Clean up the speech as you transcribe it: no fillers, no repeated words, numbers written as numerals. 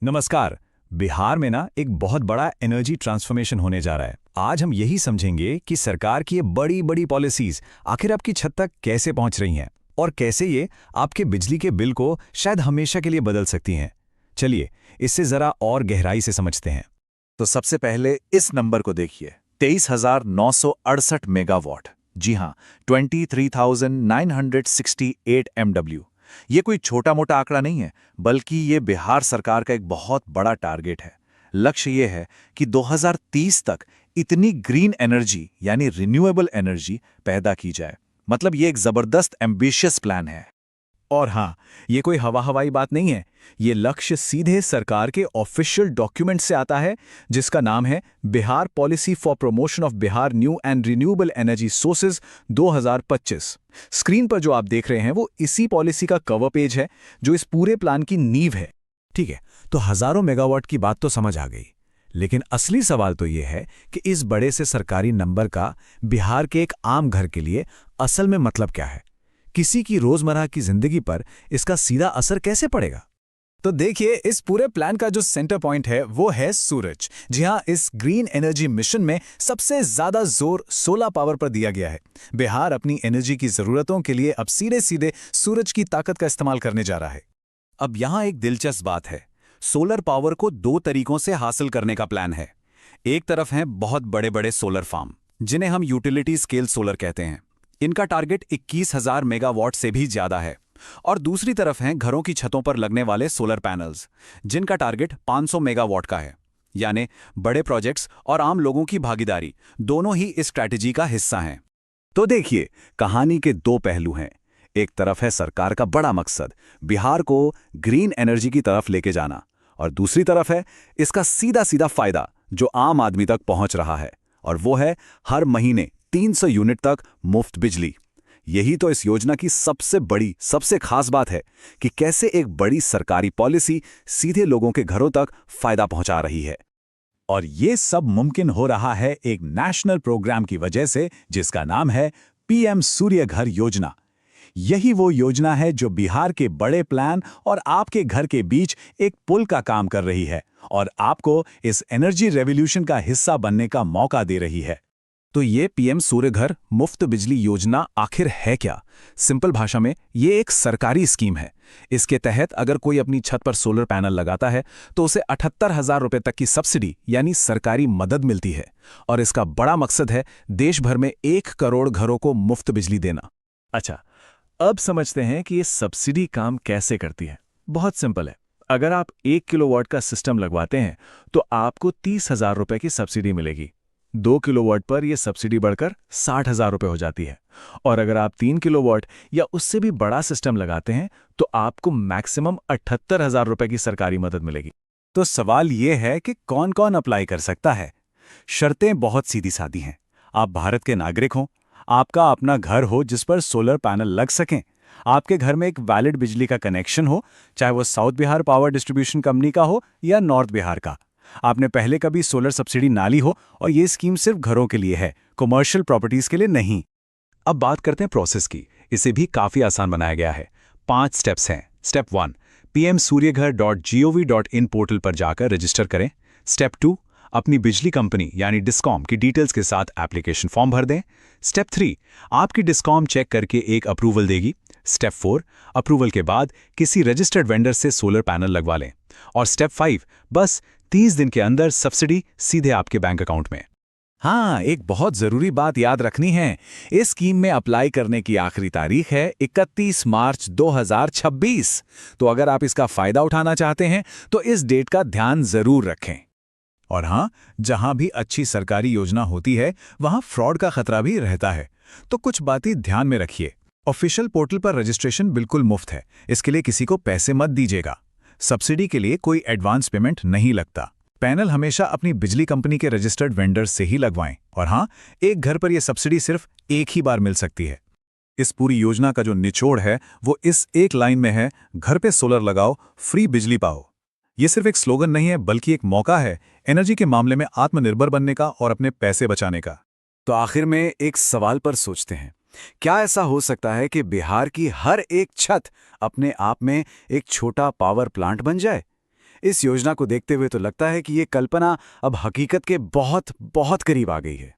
नमस्कार। बिहार में ना एक बहुत बड़ा एनर्जी ट्रांसफॉर्मेशन होने जा रहा है। आज हम यही समझेंगे कि सरकार की ये बड़ी बड़ी पॉलिसीज आखिर आपकी छत तक कैसे पहुंच रही हैं और कैसे ये आपके बिजली के बिल को शायद हमेशा के लिए बदल सकती हैं। चलिए इससे जरा और गहराई से समझते हैं। तो सबसे पहले इस नंबर को देखिए, 23,968 मेगावाट। जी हाँ, 23,968 एमडब्ल्यू। ये कोई छोटा मोटा आंकड़ा नहीं है, बल्कि ये बिहार सरकार का एक बहुत बड़ा टारगेट है। लक्ष्य ये है कि 2030 तक इतनी ग्रीन एनर्जी यानी रिन्यूएबल एनर्जी पैदा की जाए। मतलब ये एक जबरदस्त एम्बिशियस प्लान है। और हाँ, ये कोई हवाई बात नहीं है। ये लक्ष्य सीधे सरकार के ऑफिशियल डॉक्यूमेंट से आता है, जिसका नाम है Bihar policy for promotion of Bihar new and renewable energy sources 2025। Screen पर जो आप देख रहे हैं वो इसी पॉलिसी का कवर पेज है, जो इस पूरे प्लान की नींव है। ठीक है, तो हजारों मेगावाट की बात तो समझ आ गई, लेकिन असली सवाल तो ये है कि इस बड़े से सरकारी नंबर का बिहार के एक आम घर के लिए असल में मतलब क्या है। किसी की रोजमर्रा की जिंदगी पर इसका सीधा असर कैसे पड़ेगा। तो देखिए, इस पूरे प्लान का जो सेंटर पॉइंट है वो है सूरज। जी हां, इस ग्रीन एनर्जी मिशन में सबसे ज्यादा जोर सोलर पावर पर दिया गया है। बिहार अपनी एनर्जी की जरूरतों के लिए अब सीधे सीधे सूरज की ताकत का इस्तेमाल करने जा रहा है। अब यहां एक दिलचस्प बात है, सोलर पावर को दो तरीकों से हासिल करने का प्लान है। एक तरफ हैं बहुत बड़े बड़े सोलर फार्म, जिन्हें हम यूटिलिटी स्केल सोलर कहते हैं। इनका टारगेट 21,000 मेगावाट से भी ज्यादा है। और दूसरी तरफ हैं घरों की छतों पर लगने वाले सोलर पैनल्स, जिनका टारगेट 500 मेगावाट का है। यानी बड़े प्रोजेक्ट्स और आम लोगों की भागीदारी दोनों ही इस स्ट्रैटेजी का हिस्सा हैं। तो देखिए, कहानी के दो पहलू हैं। एक तरफ है सरकार का बड़ा मकसद, बिहार को ग्रीन एनर्जी की तरफ लेके जाना, और दूसरी तरफ है इसका सीधा सीधा फायदा जो आम आदमी तक पहुंच रहा है, और वो है हर महीने 300 यूनिट तक मुफ्त बिजली। यही तो इस योजना की सबसे बड़ी, सबसे खास बात है कि कैसे एक बड़ी सरकारी पॉलिसी सीधे लोगों के घरों तक फायदा पहुंचा रही है। और ये सब मुमकिन हो रहा है एक नेशनल प्रोग्राम की वजह से, जिसका नाम है पीएम सूर्य घर योजना। यही वो योजना है जो बिहार के बड़े प्लान और आपके घर के बीच एक पुल का काम कर रही है, और आपको इस एनर्जी रेवोल्यूशन का हिस्सा बनने का मौका दे रही है। तो ये पीएम सूर्य घर मुफ्त बिजली योजना आखिर है क्या? सिंपल भाषा में ये एक सरकारी स्कीम है। इसके तहत अगर कोई अपनी छत पर सोलर पैनल लगाता है तो उसे 78,000 रुपए तक की सब्सिडी यानी सरकारी मदद मिलती है। और इसका बड़ा मकसद है देश भर में 1 करोड़ घरों को मुफ्त बिजली देना। अच्छा, अब समझते हैं कि ये सब्सिडी काम कैसे करती है। बहुत सिंपल है। अगर आप 1 किलोवाट का सिस्टम लगवाते हैं तो आपको 30,000 रुपए की सब्सिडी मिलेगी। 2 किलोवाट पर यह सब्सिडी बढ़कर 60,000 रुपए हो जाती है। और अगर आप 3 किलोवाट या उससे भी बड़ा सिस्टम लगाते हैं तो आपको मैक्सिमम 78,000 रुपए की सरकारी मदद मिलेगी। तो सवाल यह है कि कौन कौन अप्लाई कर सकता है। शर्तें बहुत सीधी सादी हैं। आप भारत के नागरिक हों, आपका अपना घर हो जिस पर सोलर पैनल लग सकें, आपके घर में एक वैलिड बिजली का कनेक्शन हो, चाहे वो south Bihar power distribution company का हो या नॉर्थ बिहार का, आपने पहले कभी सोलर सब्सिडी ना ली हो, और ये स्कीम सिर्फ घरों के लिए है, कमर्शियल प्रॉपर्टीज के लिए नहीं। अब बात करते हैं प्रोसेस की। इसे भी काफी आसान बनाया गया है। 5 स्टेप्स हैं। स्टेप 1, pmsuryaghar.gov.in पोर्टल पर जाकर रजिस्टर करें। स्टेप 2, अपनी बिजली कंपनी यानी डिस्कॉम की डिटेल्स के साथ एप्लीकेशन फॉर्म भर दें। स्टेप 3, आपकी डिस्कॉम चेक करके एक अप्रूवल देगी। स्टेप 4, अप्रूवल के बाद किसी रजिस्टर्ड वेंडर से सोलर पैनल लगवा लें। और स्टेप 5, बस 30 दिन के अंदर सब्सिडी सीधे आपके बैंक अकाउंट में। हाँ, एक बहुत जरूरी बात याद रखनी है। इस स्कीम में अप्लाई करने की आखिरी तारीख है 31 मार्च 2026। तो अगर आप इसका फायदा उठाना चाहते हैं तो इस डेट का ध्यान जरूर रखें। और हाँ, जहां भी अच्छी सरकारी योजना होती है वहां फ्रॉड का खतरा भी रहता है, तो कुछ बातें ध्यान में रखिए। ऑफिशियल पोर्टल पर रजिस्ट्रेशन बिल्कुल मुफ्त है, इसके लिए किसी को पैसे मत दीजिएगा। सब्सिडी के लिए कोई एडवांस पेमेंट नहीं लगता। पैनल हमेशा अपनी बिजली कंपनी के रजिस्टर्ड वेंडर से ही लगवाएं। और हाँ, एक घर पर यह सब्सिडी सिर्फ एक ही बार मिल सकती है। इस पूरी योजना का जो निचोड़ है वो इस एक लाइन में है, घर पे सोलर लगाओ, फ्री बिजली पाओ। ये सिर्फ एक स्लोगन नहीं है, बल्कि एक मौका है एनर्जी के मामले में आत्मनिर्भर बनने का और अपने पैसे बचाने का। तो आखिर में एक सवाल पर सोचते हैं, क्या ऐसा हो सकता है कि बिहार की हर एक छत अपने आप में एक छोटा पावर प्लांट बन जाए? इस योजना को देखते हुए तो लगता है कि ये कल्पना अब हकीकत के बहुत बहुत करीब आ गई है।